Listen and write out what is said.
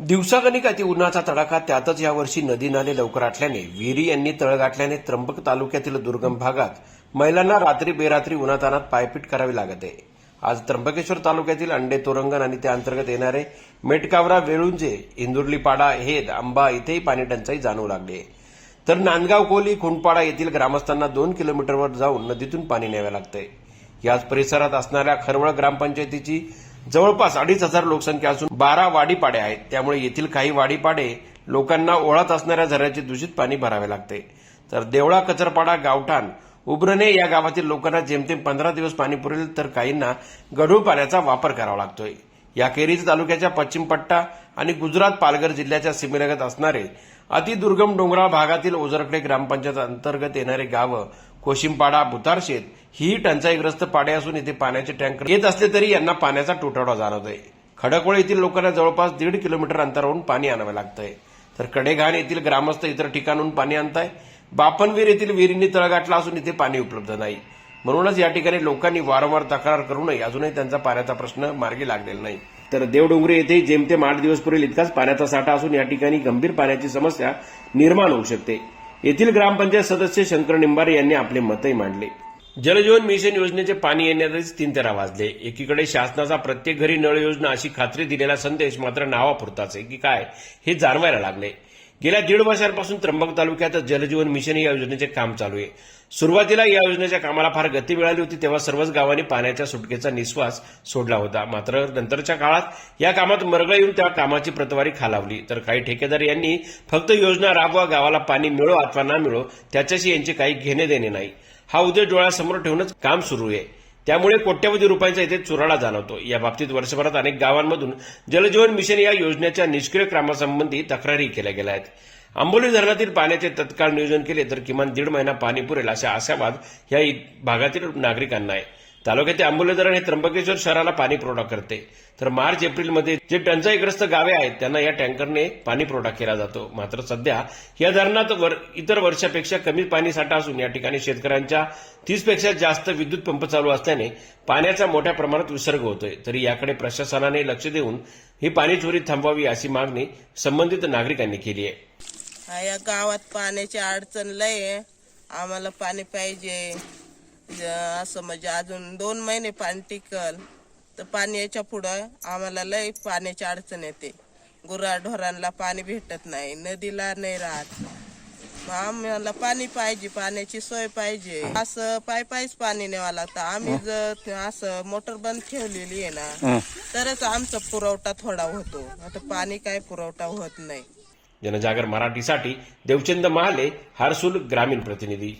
दिवसागणिक अति उन्हाचा तडाखा, त्यातच यावर्षी नदी नाले लवकर आटल्याने विहिरी यांनी तळ गाठल्याने त्र्यंबक तालुक्यातील दुर्गम भागात महिलांना रात्री बेरात्री उन्हातानात पायपीट करावी लागत आहे। आज त्र्यंबकेश्वर तालुक्यातील अंडे तोरंगण आणि त्या अंतर्गत येणारे मेटकावरा, वेळुंजे, इंदुर्लीपाडा, हेद, आंबा इथेही पाणी टंचाई जाणवू लागली आहे। तर नांदगाव, कोली, खुंडपाडा येथील ग्रामस्थांना 2 किलोमीटरवर जाऊन नदीतून पाणी न्यावे लागतंय। याच परिसरात असणाऱ्या खरवळ ग्रामपंचायतीची जवळपास 2,500 लोकसंख्या असून 12 वाडीपाडे आहेत। त्यामुळे येथील काही वाडीपाडे लोकांना ओढत असणाऱ्या झऱ्याचे दूषित पाणी भरावे लागते। तर देवळा, कचरपाडा, गावठाण, उब्रणे या गावातील लोकांना जेमतेम 15 दिवस पाणी पुरेल, तर काहींना गढूळ पाण्याचा वापर करावा लागतोय। याखेरीज तालुक्याच्या पश्चिम पट्टा आणि गुजरात, पालघर जिल्ह्याच्या सीमेलगत असणारे अतिदुर्गम डोंगराळ भागातील ओझरकडे ग्रामपंचायत अंतर्गत येणारे गावं कोशिंपाडा, भुतारशेत ही टंचाईग्रस्त पाडे असून इथे पाण्याचे टँकर येत असले तरी यांना पाण्याचा तुटवडा जाणवतोय। खडकवळ येथील लोकांना जवळपास 1.5 किलोमीटर अंतरावरून पाणी आणावे लागतंय, तर कडेघाण येथील ग्रामस्थ इतर ठिकाणून पाणी आणताय। बापनवीर येथील विहिरींनी तळ गाठला असून इथे पाणी उपलब्ध नाही। म्हणूनच या ठिकाणी लोकांनी वारंवार तक्रार करूनही अजूनही त्यांचा पाण्याचा प्रश्न मार्गी लागलेला नाही। तर देवडोंगरी येथे जेमतेम 8 दिवस पुरेल इतकाच पाण्याचा साठा असून या ठिकाणी गंभीर पाण्याची समस्या निर्माण होऊ शकते। येथील ग्रामपंचायत सदस्य शंकर निंबारे यांनी आपले मतही मांडले। जलजीवन मिशन योजनेचे पाणी येण्यातच 3 तेरा वाजले। एकीकडे शासनाचा प्रत्येक घरी नळ योजना अशी खात्री दिलेला संदेश मात्र नावापुरताच आहे की काय हे जाणवायला लागले। गेल्या 1.5 वर्षांपासून त्र्यंबक तालुक्यात जलजीवन मिशन या योजनेचे काम चालू आहे। सुरुवातीला या योजनेच्या कामाला फार गती मिळाली होती, तेव्हा सर्वच गावांनी पाण्याच्या सुटकेचा निश्वास सोडला होता। मात्र नंतरच्या काळात या कामात मरगळ येऊन त्या कामाची प्रतवारी खालावली। तर काही ठेकेदार यांनी फक्त योजना राबवा, गावाला पाणी मिळो अथवा ना मिळो त्याच्याशी यांचे काही घेणे देणे नाही, हा उद्देश डोळ्यासमोर ठेवूनच काम सुरू आहे। त्यामुळे कोट्यवधी रुपयांचा इथे चुराडा जाणवतो। या बाबतीत वर्षभरात अनेक गावांमधून जलजीवन मिशन या योजनेच्या निष्क्रिय कामासंबंधी तक्रारी केल्या गेल्या आहेत। आंबोली धरणातील पाण्याचे तत्काळ नियोजन केले तर किमान 1.5 महिना पाणी पुरेल असा आशावाद या भागातील नागरिकांना आहे। तालुक्यातील आंबोली धरण हे त्र्यंबकेश्वर शहराला पाणी पुरवठा करते। तर मार्च एप्रिलमध्ये जे टंचाईग्रस्त गावे आहेत त्यांना या टँकरने पाणी पुरवठा केला जातो। मात्र सध्या या धरणात इतर वर्षापेक्षा कमी पाणी साठा असून या ठिकाणी शेतकऱ्यांच्या 30 पेक्षा जास्त विद्युत पंप चालू असल्याने पाण्याचा मोठ्या प्रमाणात विसर्ग होतोय। तरी याकडे प्रशासनाने लक्ष देऊन ही पाणी चोरी थांबवावी अशी मागणी संबंधित नागरिकांनी केली आहे। या गावात पाण्याची अडचण लय आहे, आम्हाला पाणी पाहिजे। असं म्हणजे अजून 2 महिने पाणी टिकल तर पाणी याच्या पुढं आम्हाला लय पाण्याची अडचण येते। गुराढोरांना पाणी भेटत नाही, नदीला नाही राहत, आम्हाला पाणी पाहिजे, पाण्याची सोय पाहिजे। असं पायीच पाणी न्यावं लागतं। आम्ही जर असं मोटर बंद ठेवलेली आहे ना तरच आमचा पुरवठा थोडा होतो, आता पाणी काय पुरवठा होत नाही। जनजागर मराठीसाठी देवचंद महाले, हर्सुल, ग्रामीण प्रतिनिधी।